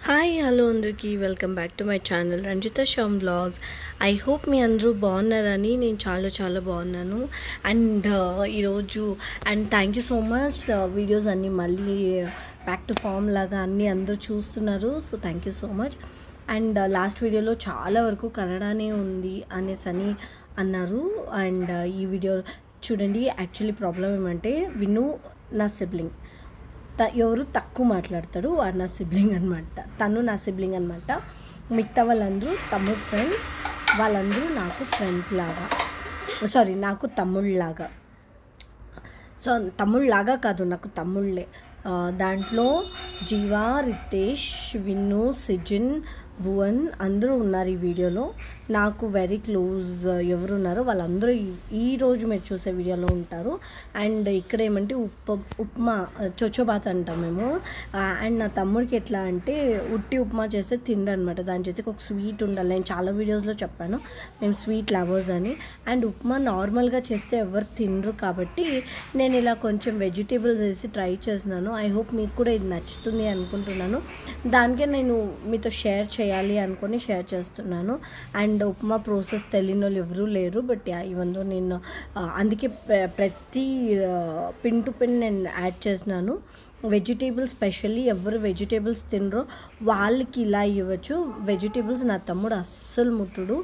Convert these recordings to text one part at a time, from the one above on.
Hi hello అందరికీ welcome back to my channel Ranjitha Shyam vlogs. I hope మీ అందరూ బాగున్నారని. నేను చాలా బాగున్నాను. అండ్ ఈరోజు thank you so much. Videos అన్నీ మళ్ళీ బ్యాక్ టు ఫామ్ లాగా అన్నీ అందరూ చూస్తున్నారు. So thank you so much. And last వీడియోలో చాలా వరకు కన్నడనే ఉంది అనేసి అన్నారు. అండ్ ఈ వీడియో చూడండి. యాక్చువల్లీ ప్రాబ్లం ఏమంటే విను నా సిబ్లింగ్, ఎవరు తక్కువ మాట్లాడతాడు వాడు నా సిబ్లింగ్ అనమాట. తను నా సిబ్లింగ్ అనమాట. మిగతా వాళ్ళందరూ తమ్ముడు ఫ్రెండ్స్, వాళ్ళందరూ నాకు ఫ్రెండ్స్ లాగా, సారీ నాకు తమ్ముళ్ళలాగా. సో తమ్ముళ్ళలాగా కాదు, నాకు తమ్ముళ్ళే. దాంట్లో జీవా, రితేష్, విన్ను, సిజిన్, భువన్ అందరూ ఉన్నారు ఈ వీడియోలో. నాకు వెరీ క్లోజ్ ఎవరున్నారో వాళ్ళందరూ ఈరోజు మీరు చూసే వీడియోలో ఉంటారు. అండ్ ఇక్కడ ఏమంటే ఉప్మా చొచ్చోబాత్ అంటాం మేము. అండ్ నా తమ్ముడికి ఎట్లా అంటే ఉట్టి ఉప్మా చేస్తే తిండనమాట. దాని చేతికి ఒక స్వీట్ ఉండాలి. నేను చాలా వీడియోస్లో చెప్పాను మేము స్వీట్ లవర్స్ అని. అండ్ ఉప్మా నార్మల్గా చేస్తే ఎవరు తినరు కాబట్టి నేను ఇలా కొంచెం వెజిటేబుల్స్ వేసి ట్రై చేసినాను. ఐ హోప్ మీకు కూడా ఇది నచ్చుతుంది అనుకుంటున్నాను. దానికే నేను మీతో షేర్ చేయాలి అనుకొని షేర్ చేస్తున్నాను. అండ్ ఉప్మా ప్రాసెస్ తెలియని వాళ్ళు ఎవరూ లేరు. బట్ ఇవందో నేను అందుకే ప్రతి పిన్ టు పిన్ నేను యాడ్ చేసినాను. వెజిటేబుల్స్ స్పెషల్లీ ఎవరు వెజిటేబుల్స్ తినరో వాళ్ళకి ఇలా ఇవ్వచ్చు. వెజిటేబుల్స్ నా తమ్ముడు అస్సలు ముట్టుడు.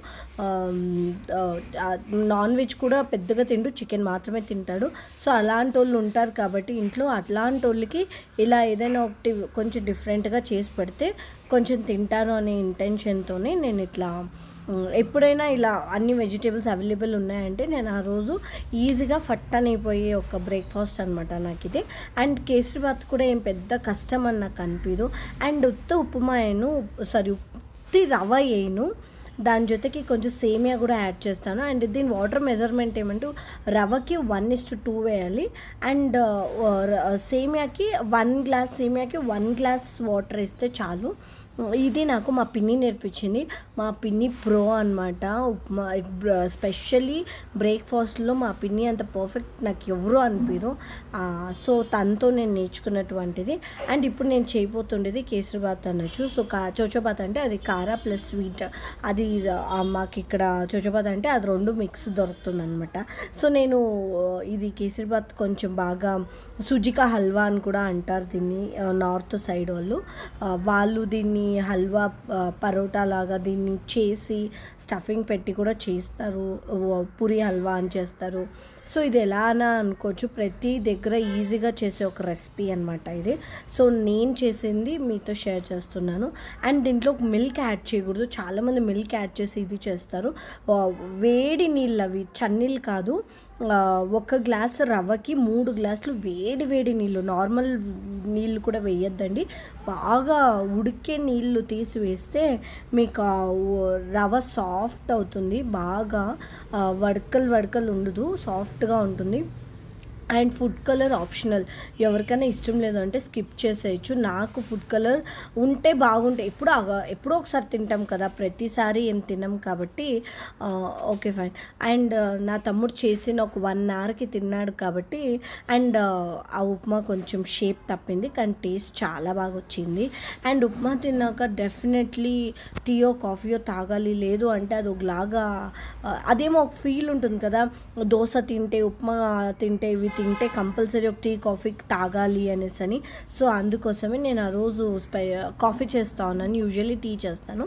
నాన్ వెజ్ కూడా పెద్దగా తింటూ చికెన్ మాత్రమే తింటాడు. సో అలాంటి వాళ్ళు ఉంటారు కాబట్టి ఇంట్లో అట్లాంటి వాళ్ళకి ఇలా ఏదైనా ఒకటి కొంచెం డిఫరెంట్గా చేసి పెడితే కొంచెం తింటారు అనే ఇంటెన్షన్తోనే నేను ఇట్లా ఎప్పుడైనా ఇలా అన్ని వెజిటేబుల్స్ అవైలబుల్ ఉన్నాయంటే నేను ఆ రోజు ఈజీగా ఫట్టన్ అయిపోయే ఒక బ్రేక్ఫాస్ట్ అనమాట నాకు ఇది. అండ్ కేసరిబాత్ కూడా ఏం పెద్ద కష్టం అని నాకు అనిపించదు. అండ్ ఉప్మా ఉత్తి రవ్వ వేయను, దాని జೊತೆకి కొంచెం సేమియా కూడా యాడ్ చేస్తాను. అండ్ దీని వాటర్ మెజర్మెంట్ ఏమంటే రవ్వకి 1:2 వేయాలి. అండ్ సేమియాకి 1 గ్లాస్ సేమియాకి 1 గ్లాస్ వాటర్ వేస్తే చాలు. ఇది నాకు మా పిన్ని నేర్పించింది. మా పిన్ని ప్రో అనమాట ఉప్మా, స్పెషల్లీ బ్రేక్ఫాస్ట్లో మా పిన్ని అంత పర్ఫెక్ట్ నాకు ఎవరు అనిపించరు. సో తనతో నేను నేర్చుకున్నటువంటిది. అండ్ ఇప్పుడు నేను చేయబోతుండేది కేసరిబాత్ అనొచ్చు. సో చోచోబాత్ అంటే అది కారా ప్లస్ స్వీట్. అది మాకు ఇక్కడ చోచోబాత్ అంటే అది 2 మిక్స్ దొరుకుతుంది అనమాట. సో నేను ఇది కేసరిబాత్ కొంచెం బాగా సుజికా హల్వా అని కూడా అంటారు దీన్ని నార్త్ సైడ్ వాళ్ళు దీన్ని హల్వా పరోటా లాగా దీన్ని చేసి స్టఫింగ్ పెట్టి కూడా చేస్తారు. పూరి హల్వా అని చేస్తారు. సో ఇది ఎలా అని అనుకోవచ్చు, ప్రతి దగ్గర ఈజీగా చేసే ఒక రెసిపీ అనమాట ఇది. సో నేను చేసింది మీతో షేర్ చేస్తున్నాను. అండ్ దీంట్లో మిల్క్ యాడ్ చేయకూడదు. చాలామంది మిల్క్ యాడ్ చేసి ఇది చేస్తారు. వేడి నీళ్ళు, అవి చన్నీళ్ళు కాదు. 1 గ్లాస్ రవ్వకి 3 గ్లాసులు వేడి నీళ్ళు, నార్మల్ నీళ్ళు కూడా వేయొద్దండి. బాగా ఉడికే నీళ్ళు తీసి వేస్తే మీకు రవ్వ సాఫ్ట్ అవుతుంది. బాగా వడకలు ఉండదు, సాఫ్ట్గా ఉంటుంది. అండ్ ఫుడ్ కలర్ ఆప్షనల్, ఎవరికైనా ఇష్టం లేదు అంటే స్కిప్ చేసేయచ్చు. నాకు ఫుడ్ కలర్ ఉంటే బాగుంటాయి. ఎప్పుడో ఒకసారి తింటాం కదా, ప్రతిసారి ఏం తిన్నాం కాబట్టి ఓకే ఫైన్. అండ్ నా తమ్ముడు చేసిన ఒక 1 అవర్కి తిన్నాడు కాబట్టి అండ్ ఆ ఉప్మా కొంచెం షేప్ తప్పింది కానీ టేస్ట్ చాలా బాగా వచ్చింది. అండ్ ఉప్మా తిన్నాక డెఫినెట్లీ టీయో కాఫీయో తాగాలి. లేదు అంటే అది ఒకలాగా అదేమో ఒక ఫీల్ ఉంటుంది కదా, దోశ తింటే ఉప్మా తింటే ఇవి తింటే కంపల్సరీ ఒక టీ కాఫీ తాగాలి అనేసి. సో అందుకోసమే నేను ఆ రోజు కాఫీ చేస్తూ ఉన్నాను. యూజువల్లీ టీ చేస్తాను,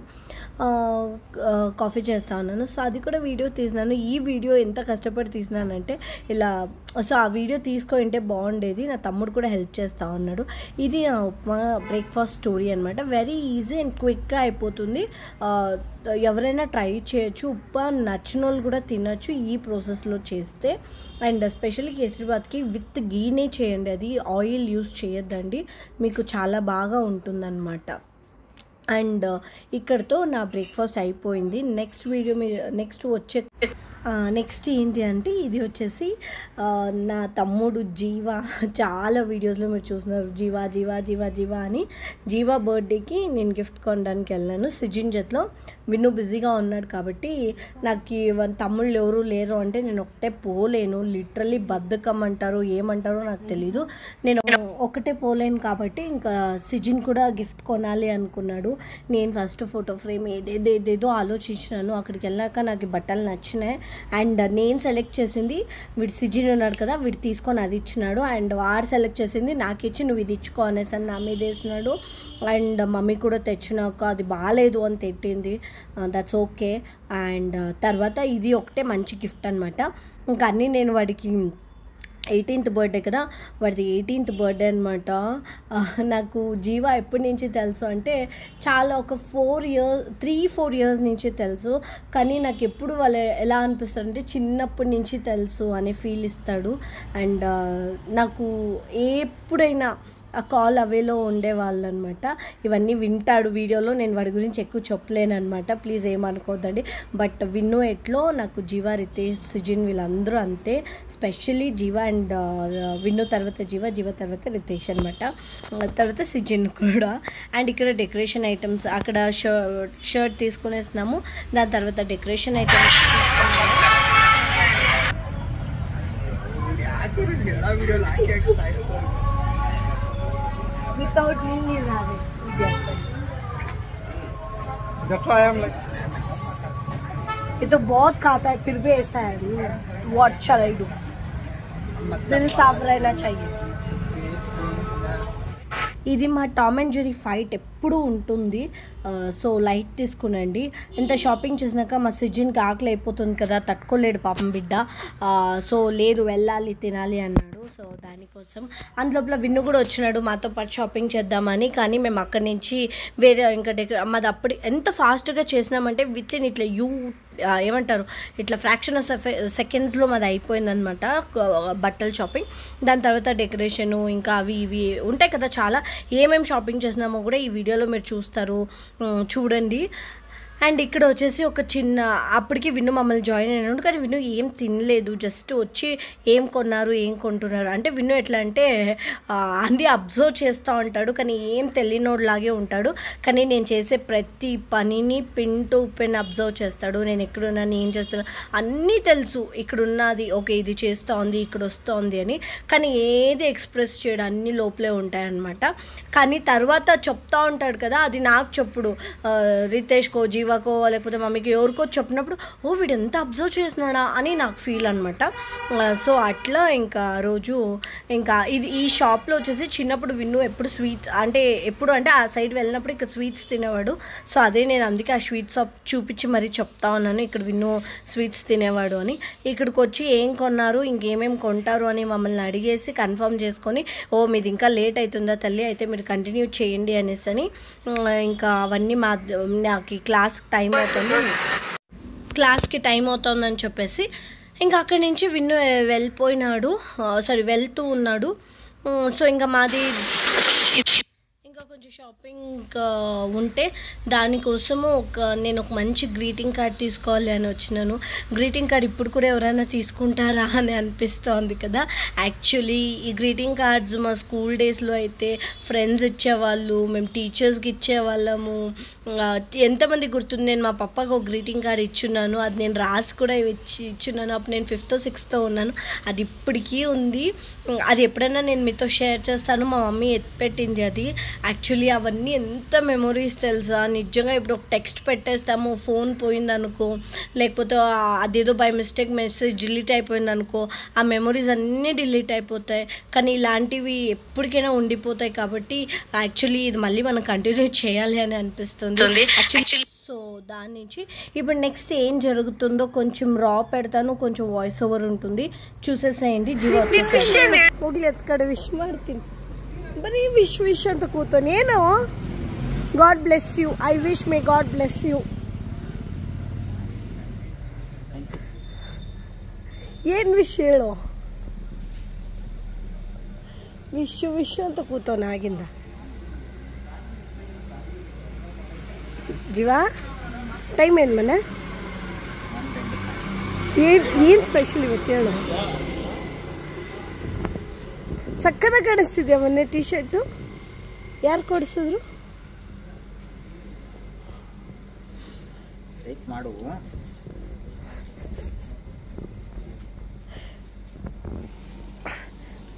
కాఫీ చేస్తూ ఉన్నాను. సో అది కూడా వీడియో తీసినాను. ఈ వీడియో ఎంత కష్టపడి తీసినానంటే ఇలా, సో ఆ వీడియో తీసుకుంటే బాగుండేది. నా తమ్ముడు కూడా హెల్ప్ చేస్తూ ఉన్నాడు. ఇది ఉప్మా బ్రేక్ఫాస్ట్ స్టోరీ అనమాట. వెరీ ఈజీ అండ్ క్విక్గా అయిపోతుంది. ఎవరైనా ట్రై చేయొచ్చు. ఉప్మా నచ్చిన వాళ్ళు కూడా తినచ్చు ఈ ప్రాసెస్లో చేస్తే. అండ్ ఎస్పెషల్లీ కేసరిబాత్కి విత్ గీనే చేయండి, అది ఆయిల్ యూస్ చేయొద్దండి, మీకు చాలా బాగా ఉంటుందన్నమాట. అండ్ ఇక్కడితో నా బ్రేక్ఫాస్ట్ అయిపోయింది. నెక్స్ట్ వీడియో మీరు నెక్స్ట్ వచ్చే నెక్స్ట్ ఏంటి అంటే ఇది వచ్చేసి నా తమ్ముడు జీవ, చాలా వీడియోస్లో మీరు చూస్తున్నారు జీవా జీవా జీవా జీవా అని. జీవా బర్త్డేకి నేను గిఫ్ట్ కొనడానికి వెళ్ళాను సిజిన్ జత్లో. విన్ను బిజీగా ఉన్నాడు కాబట్టి నాకు తమ్ముళ్ళు ఎవరు లేరు అంటే నేను ఒకటే పోలేను. లిటరల్లీ బద్ధకం అంటారు ఏమంటారో నాకు తెలీదు. నేను ఒకటే పోలేను కాబట్టి ఇంకా సిజిన్ కూడా గిఫ్ట్ కొనాలి అనుకున్నాడు. నేను ఫస్ట్ ఫోటో ఫ్రేమ్ ఏదేదో ఆలోచించినాను. అక్కడికి వెళ్ళాక నాకు బట్టలు నచ్చినాయి అండ్ నేను సెలెక్ట్ చేసింది వీడు సిజిన్ ఉన్నాడు కదా వీడు తీసుకొని అది ఇచ్చినాడు. అండ్ వాడు సెలెక్ట్ చేసింది నాకు ఇచ్చి నువ్వు ఇది ఇచ్చుకో అనేసి అని నా మీద వేసినాడు. అండ్ మమ్మీ కూడా తెచ్చినాక అది బాగాలేదు అని తిట్టింది. That's okay. అండ్ తర్వాత ఇది ఒకటే మంచి గిఫ్ట్ అనమాట. ఇంకా అన్నీ నేను వాడికి 18th బర్త్డే కదా, వాడిది 18th బర్త్డే అనమాట. నాకు జీవా ఎప్పటి నుంచి తెలుసు అంటే చాలా ఒక 3-4 ఇయర్స్ నుంచి తెలుసు. కానీ నాకు ఎప్పుడు వాళ్ళు ఎలా అనిపిస్తారు అంటే చిన్నప్పటి నుంచి తెలుసు అనే ఫీల్ ఇస్తాడు. అండ్ నాకు ఎప్పుడైనా ఆ కాల్ అవేలో ఉండేవాళ్ళు అనమాట. ఇవన్నీ వింటాడు వీడియోలో. నేను వాడి గురించి ఎక్కువ చెప్పలేను అనమాట, ప్లీజ్ ఏమనుకోవద్దండి. బట్ విన్ను ఎట్లో నాకు జీవా, రితేష్, సిజిన్ వీళ్ళందరూ అంతే. స్పెషల్లీ జీవా అండ్ విన్ను తర్వాత జీవా తర్వాత రితేష్ అనమాట, తర్వాత సిజిన్ కూడా. అండ్ ఇక్కడ డెకరేషన్ ఐటమ్స్ అక్కడ షర్ట్ తీసుకునేస్తున్నాము. దాని తర్వాత decoration items without me that's why I'm like ये तो बहुत खाता है फिर भी ऐसा है. वो अच्छा नहीं डू, दिल साफ रहना चाहिए. ఇది మా టామ్ అండ్ జెర్రీ ఫైట్ ఎప్పుడూ ఉంటుంది. సో లైట్ తీసుకునండి. ఇంత షాపింగ్ చేసినాక మా సిజిన్కి ఆకలి అయిపోతుంది కదా, తట్టుకోలేడు పాపం బిడ్డ. సో లేదు వెళ్ళాలి తినాలి అన్నాడు. సో దానికోసం అందులోపల విన్ను కూడా వచ్చినాడు మాతో పాటు షాపింగ్ చేద్దామని. కానీ మేము అక్కడి నుంచి వేరే ఇంకా మాది అప్పుడు ఎంత ఫాస్ట్గా చేసినామంటే విత్ ఇన్ ఇట్లా ఏమంటారు ఇట్లా ఫ్రాక్షన్ ఆఫ్ సెకండ్స్లో మాది అయిపోయిందనమాట బట్టల షాపింగ్. దాని తర్వాత డెకరేషను ఇంకా అవి ఇవి ఉంటాయి కదా చాలా. ఏమేమి షాపింగ్ చేసినామో కూడా ఈ వీడియోలో మీరు చూస్తారు, చూడండి. అండ్ ఇక్కడ వచ్చేసి ఒక చిన్న అప్పటికి విన్ను మమ్మల్ని జాయిన్ అయినాడు. కానీ విన్ను ఏం తినలేదు, జస్ట్ వచ్చి ఏం కొన్నారు ఏం కొంటున్నారు అంటే. విన్ను ఎట్లా అంటే అన్నీ అబ్జర్వ్ చేస్తూ ఉంటాడు కానీ ఏం తెలియనోడులాగే ఉంటాడు. కానీ నేను చేసే ప్రతి పనిని పిన్ టు పిన్ అబ్జర్వ్ చేస్తాడు. నేను ఎక్కడున్నాను ఏం చేస్తున్నాను అన్నీ తెలుసు. ఇక్కడ ఉన్నది ఓకే ఇది చేస్తూ ఉంది ఇక్కడ వస్తుంది అని. కానీ ఏది ఎక్స్ప్రెస్ చేయడం అన్నీ లోపలే ఉంటాయన్నమాట. కానీ తర్వాత చెప్తా ఉంటాడు కదా, అది నాకు చెప్పుడు రితేష్కో జీవాకో లేకపోతే మమ్మీకి ఎవరికో చెప్పినప్పుడు ఓ వీడు ఎంత అబ్జర్వ్ చేస్తున్నాడా అని నాకు ఫీల్ అనమాట. సో అట్లా ఇంకా రోజు ఇంకా ఈ షాప్లో వచ్చేసి చిన్నప్పుడు విన్ను ఎప్పుడు స్వీట్స్ అంటే ఎప్పుడు అంటే ఆ సైడ్ వెళ్ళినప్పుడు ఇక్కడ స్వీట్స్ తినేవాడు. సో అదే నేను అందుకే ఆ స్వీట్ షాప్ చూపించి మరీ చెప్తా ఉన్నాను ఇక్కడ విన్ను స్వీట్స్ తినేవాడు అని. ఇక్కడికి వచ్చి ఏం కొన్నారు ఇంకేమేమి కొంటారు అని మమ్మల్ని అడిగేసి కన్ఫర్మ్ చేసుకొని ఓ మీది ఇంకా లేట్ అవుతుందా తల్లి అయితే మీరు కంటిన్యూ చేయండి అనేసి అని ఇంకా అవన్నీ నాకు క్లాస్కి టైం అవుతుందని చెప్పేసి ఇంకా అక్కడి నుంచి విన్ను వెళ్తూ ఉన్నాడు. సో ఇంకా మాది ఇంకా కొంచెం షాపింగ్ ఉంటే దానికోసము నేను ఒక మంచి గ్రీటింగ్ కార్డ్ తీసుకోవాలి అని వచ్చినాను. గ్రీటింగ్ కార్డ్ ఇప్పుడు కూడా ఎవరైనా తీసుకుంటారా అని అనిపిస్తోంది కదా. యాక్చువల్లీ ఈ గ్రీటింగ్ కార్డ్స్ మా స్కూల్ డేస్లో అయితే ఫ్రెండ్స్ ఇచ్చేవాళ్ళు, మేము టీచర్స్కి ఇచ్చేవాళ్ళము. ఎంతమంది గుర్తుంది, నేను మా పప్పాకి ఒక గ్రీటింగ్ కార్డ్ ఇచ్చున్నాను. అది నేను రాసి కూడా ఇచ్చున్నాను. అప్పుడు నేను 5th or 6th ఉన్నాను. అది ఇప్పటికీ ఉంది. అది ఎప్పుడైనా నేను మీతో షేర్ చేస్తాను. మా మమ్మీ ఎత్తిపెట్టింది అది. యాక్చువల్లీ అవన్నీ ఎంత మెమొరీస్ తెలుసా నిజంగా. ఇప్పుడు ఒక టెక్స్ట్ పెట్టేస్తాము, ఫోన్ పోయిందనుకో లేకపోతే అదేదో బై మిస్టేక్ మెసేజ్ డిలీట్ అయిపోయిందనుకో ఆ మెమొరీస్ అన్నీ డిలీట్ అయిపోతాయి. కానీ ఇలాంటివి ఎప్పటికైనా ఉండిపోతాయి కాబట్టి యాక్చువల్లీ ఇది మళ్ళీ మనం కంటిన్యూ చేయాలి అని అనిపిస్తుంది యాక్చువల్లీ. సో దాని నుంచి ఇప్పుడు నెక్స్ట్ ఏం జరుగుతుందో కొంచెం రా పెడతాను, కొంచెం వాయిస్ ఓవర్ ఉంటుంది, చూసేసేయండి. జీవో ಹೋಗ್ಲಿ ಅತ್ ಕಡೆ ವಿಶ್ ಮಾಡ್ತೀನಿ. ಬರೀ ವಿಶ್ ಅಂತ ಕೂತಾನೆ ಏನು. God bless you. I wish may God bless you. ಏನು ವಿಶ್ ಹೇಳು. ವಿಶ್ ಅಂತ ಕೂತಾನೆ ಆಗಿಂದ. ಜೀವಾ ಟೈಮ್ ಏನು ಮನೆ ಏನು ಸ್ಪೆಷಲ್ ಇವತ್ತು ಹೇಳು. ಸಕ್ಕದ ಕಾಣಿಸ್ತಿದ್ಯಾ ಮೊನ್ನೆ ಟೀ ಶರ್ಟು? ಯಾರು ಕೊಡಿಸಿದ್ರು? ಮಾಡು.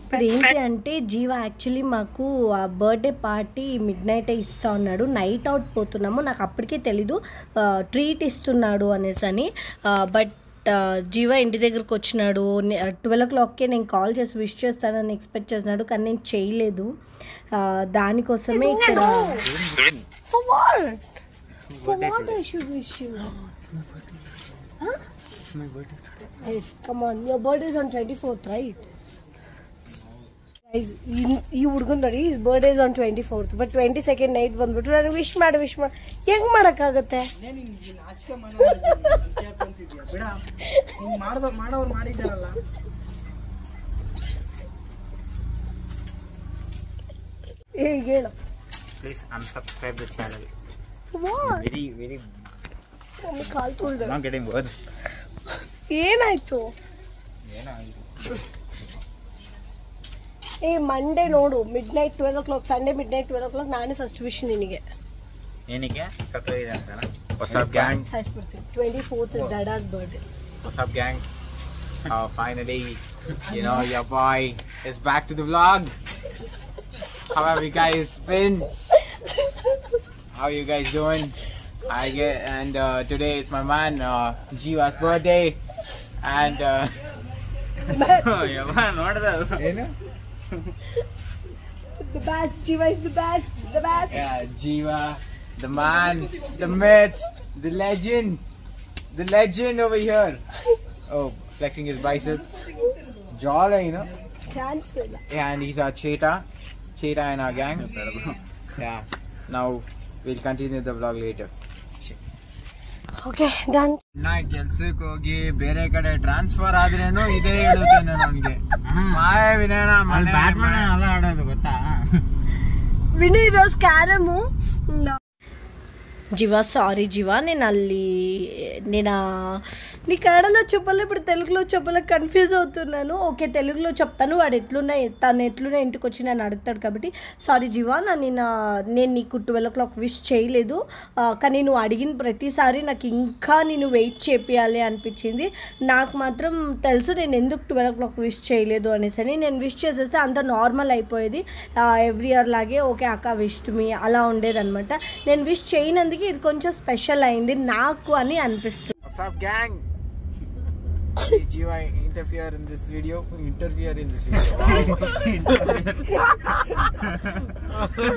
ఇప్పుడు ఏంటి అంటే జీవ యాక్చువల్లీ మాకు బర్త్డే పార్టీ మిడ్ నైటే ఇస్తా ఉన్నాడు. నైట్ అవుట్ పోతున్నాము. నాకు అప్పటికే తెలీదు ట్రీట్ ఇస్తున్నాడు అనేసి అని. బట్ జీవ ఇంటి దగ్గరకు వచ్చినాడు. 12 o'clockకే నేను కాల్ చేసి విష్ చేస్తానని ఎక్స్పెక్ట్ చేసినాడు, కానీ నేను చేయలేదు. దానికోసమే ఇక్కడ come on, your birthday is on 24th, right? Guys, ಈ ಹುಡುಗನ್ ನೋಡಿ, his birthday is on 24th, but 22nd night ಬಂದ್ಬಿಟ್ಟು ನನಗೆ ವಿಶ್ ಮಾಡಿ ಹೆಂಗ್ ಮಾಡಕ್ಕಾಗತ್ತೆ? ಮಾಡೋರು ಮಾಡಿದಾರಲ್ಲ. ಹೇಳು. Please unsubscribe the channel. What? Very ಕಾಲ್ ತುಳ್ದೆ. not getting words. ಏನಾಯ್ತು? ಮಂಡೇ ನೋಡು, midnight 12 o'clock, Sunday midnight 12 o'clock ನಾನೇ ಫಸ್ಟ್ ವಿಶ್ ನಿನಗೆ. ಏನಕ್ಕೆ ಸತ್ತೋಗಿದೆ ಅಂತನಾ? ವಾಟ್ಸ್ಆಪ್ ಗ್ಯಾಂಗ್ ಸಾಯಿಸ್ಬಿಡ್ತೀನಿ. 24th is Dada's birthday. WhatsApp gang, finally your boy is back to the vlog. How have you guys been? How you guys doing? And today is my man Jiva's birthday, and The best, Jiva is the best. yeah, Jiva, the man, the myth, the legend over here. Oh, flexing his biceps, jawline, Chance ಇಲ್ಲ. Yeah, and he's our cheetah in our gang. Yeah, now we'll continue the vlog later. Okay, done. ನಾ ಕೆಲ್ಸಕ್ಕೆ ಹೋಗಿ ಬೇರೆ ಕಡೆ transfer ಆದ್ರೇನು ಇದೇ ಹೇಳುತ್ತೇನೆ ನನಗೆ. ಮಾಯ ವಿನಯನ ಬ್ಯಾಟ್ಮನ್ ಎಲ್ಲ ಆಡೋದು ಗೊತ್ತಾ? వినయ్ రోజు క్యారము. జీవా సారీ జీవా, నేను నీ కన్నడలో చెప్పాలి, ఇప్పుడు తెలుగులో చెప్పాలి, కన్ఫ్యూజ్ అవుతున్నాను. ఓకే, తెలుగులో చెప్తాను. వాడు తను ఎట్లున్నా ఇంటికి వచ్చి నన్ను అడుగుతాడు కాబట్టి సారీ జీవా, నేను నీకు 12 o'clock విష్ చేయలేదు, కానీ నువ్వు అడిగిన ప్రతిసారి నాకు ఇంకా నేను వెయిట్ చేపియాలి అనిపించింది. నాకు మాత్రం తెలుసు నేను ఎందుకు 12 o'clock విష్ చేయలేదు అనేసి అని. నేను విష్ చేసేస్తే అంత నార్మల్ అయిపోయేది, ఎవ్రీ ఇయర్ లాగే ఓకే అక్క విష్ టు మీ అలా ఉండేదన్నమాట. నేను విష్ చేయనందుకు ఇది కొంచెం స్పెషల్ అయింది నాకు అని అనిపిస్తుంది. What's up, gang? Please, Jiva, interfere in this video.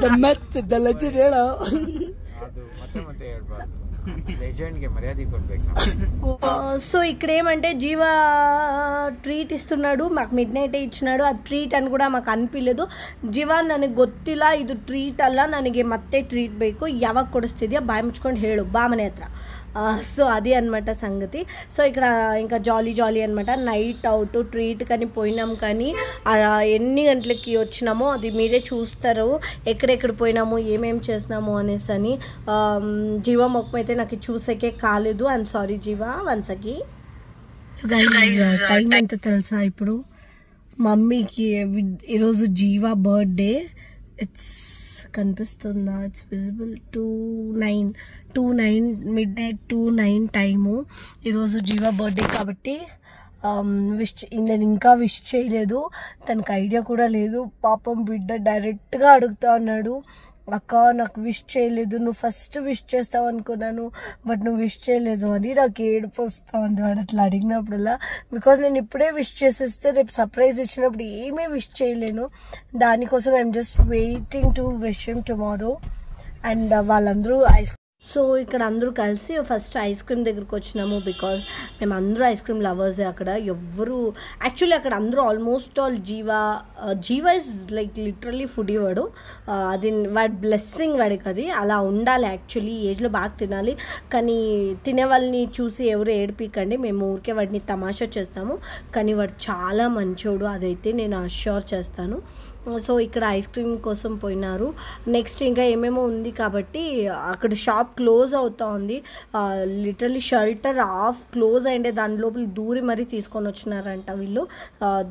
The myth, the legend ಹೇಳೋ. ಅದು ಮತ್ತೆ ಹೇಳ್ಬಾರ್ದು. ಲೆಜೆಂಡ್ಗೆ మర్యాద కొಡ್ಬೇಕು. సో ఇక్కడ ఏమంటే జీవ ట్రీట్ ఇస్తున్నాడు, మాకు మిడ్ నైటే ఇచ్చినాడు. అది ట్రీట్ అని కూడా మాకు ಅನಿಪಿಲ್ಲದು. జీವ ನನಗೆ ಗೊತ್ತಿಲ್ಲ ಇದು ಟ್ರೀಟ್ ಅಲ್ಲ, ನನಗೆ ಮತ್ತೆ ಟ್ರೀಟ್ ಬೇಕು, ಯಾವಾಗ ಕೊಡಿಸ್ತಿದ್ಯಾ ಬಾಯಿ ಮುಚ್ಕೊಂಡು ಹೇಳು ಬಾ ಮನೆ ಹತ್ರ. సో అది అనమాట సంగతి. సో ఇక్కడ ఇంకా జాలీ అనమాట. నైట్ అవుట్ ట్రీట్ కానీ పోయినాం, కానీ ఎన్ని గంటలకి వచ్చినామో అది మీరే చూస్తారు, ఎక్కడెక్కడ పోయినాము ఏమేం చేసినాము అనేసి అని. జీవా మొక్క అయితే నాకు చూసేకే కాలేదు. ఐఎమ్ సారీ జీవా వన్సకి. టైం ఎంత తెలుసా ఇప్పుడు? మమ్మీకి ఈరోజు జీవా బర్త్డే. ఇట్స్ కనిపిస్తుందా? It's visible 2:09 midnight 2:09 time. ఈరోజు జీవా బర్త్డే కాబట్టి నేను ఇంకా విష్ చేయలేదు. తనకు ఐడియా కూడా లేదు. పాపం బిడ్డ డైరెక్ట్గా అడుగుతా ఉన్నాడు, అక్క నాకు విష్ చేయలేదు, నువ్వు ఫస్ట్ విష్ చేస్తావు అనుకున్నాను బట్ నువ్వు విష్ చేయలేదు అని. నాకు ఏడుపు వస్తూ ఉంది వాడు అట్లా అడిగినప్పుడల్లా. బికాజ్ నేను ఇప్పుడే విష్ చేసేస్తే రేపు సర్ప్రైజ్ ఇచ్చినప్పుడు ఏమీ విష్ చేయలేను. దానికోసం I'm just waiting to wish him tomorrow. And వాళ్ళందరూ సో ఇక్కడ అందరూ కలిసి ఫస్ట్ ఐస్ క్రీమ్ దగ్గరికి వచ్చినాము. బికాజ్ మేము అందరూ ఐస్ క్రీమ్ లవర్సే. అక్కడ ఎవ్వరు యాక్చువల్లీ అక్కడ అందరూ ఆల్మోస్ట్ ఆల్ జీవా ఇస్ లైక్ లిటరల్లీ ఫుడ్ వాడు. అది వాడి బ్లెస్సింగ్ వాడికి, అది అలా ఉండాలి. యాక్చువల్లీ ఈ ఏజ్లో బాగా తినాలి, కానీ తినే వాళ్ళని చూసి ఎవరు ఏడిపికండి, మేము ఊరికే వాడిని తమాషా చేస్తాము. కానీ వాడు చాలా మంచోడు, అదైతే నేను అష్యూర్ చేస్తాను. సో ఇక్కడ ఐస్ క్రీమ్ కోసం పోయినారు. నెక్స్ట్ ఇంకా ఏమేమో ఉంది కాబట్టి అక్కడ షాప్ క్లోజ్ అవుతా ఉంది. లిటరలీ షెల్టర్ ఆఫ్ క్లోజ్ అయిండే దాని లోపల దూరి మరీ తీసుకొని వచ్చినారంట వీళ్ళు.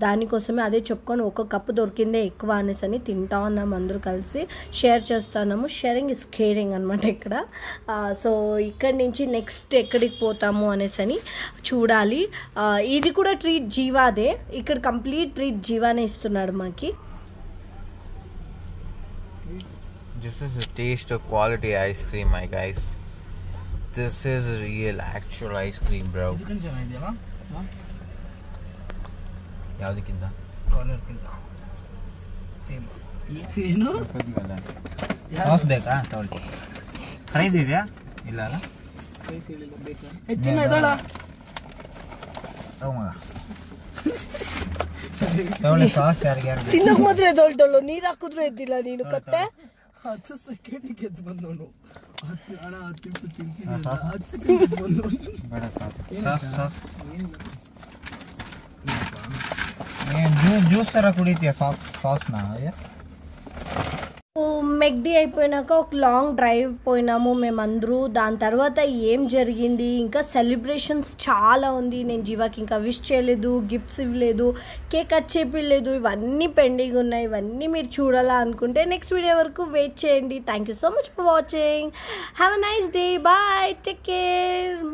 దానికోసమే అదే చెప్పుకొని ఒక కప్పు దొరికిందే ఎక్కువ అనేసి అని తింటా ఉన్నాము అందరూ కలిసి, షేర్ చేస్తున్నాము. షేరింగ్ ఇస్ కేరింగ్ అనమాట ఇక్కడ. సో ఇక్కడి నుంచి నెక్స్ట్ ఎక్కడికి పోతాము అనేసి అని చూడాలి. ఇది కూడా ట్రీట్ జీవాదే, ఇక్కడ కంప్లీట్ ట్రీట్ జీవానే ఇస్తున్నాడు మాకి. This is a taste of quality ice cream, my guys. This is real actual ice cream, bro. ಯಾವುದು ಕಿಂದ ಕಾರ್ನರ್ ಕಿಂದ ಸೇಮ್ ಏನು ಸಾಸ್ ಬೇಕಾ ತಗೊಳ್ಳಿ. ಪ್ರೈಸ್ ಇದೆಯಾ? ಇಲ್ಲ ಅಲ್ಲ, ಹೆಚ್ಚಿನ ಇದಳ ತಗೋ ಮಗ ತಗೊಳ್ಳಿ. ಸಾಸ್ ಯಾರಿಗೆ ತಿನ್ನಕ್ ಮಾತ್ರ ಎದ್ದೊಳ್ದಳು, ನೀರು ಹಾಕಿದ್ರು ಎದ್ದಿಲ್ಲ ನೀನು ಕತ್ತೆ. 10 ಸೆಕೆಂಡ್ಗೆ ಎದ್ದು ಬಂದವನು. ಹಣ 10 ನಿಮಿಷ ತಿಂತೀನಿ 10 ಸೆಕೆಂಡ್ ಎದ್ದು ಬಂದವನು. ಬೇಡ ಸಾಸ್ ಸಾಸ್ ಏನು జ్యూస్ ತರ ಕುಡಿತೀಯ సాస్ನ? మెక్డీ అయిపోయినాక ఒక లాంగ్ డ్రైవ్ పోయినాము మేమందరూ. దాని తర్వాత ఏం జరిగింది, ఇంకా సెలబ్రేషన్స్ చాలా ఉంది. నేను జీవాకి ఇంకా విష్ చేయలేదు, గిఫ్ట్స్ ఇవ్వలేదు, కేక్ కట్ చేపిలేదు, ఇవన్నీ పెండింగ్ ఉన్నాయి. ఇవన్నీ మీరు చూడాలా అనుకుంటే నెక్స్ట్ వీడియో వరకు వెయిట్ చేయండి. Thank you so much for watching. Have a nice day. Bye, take care.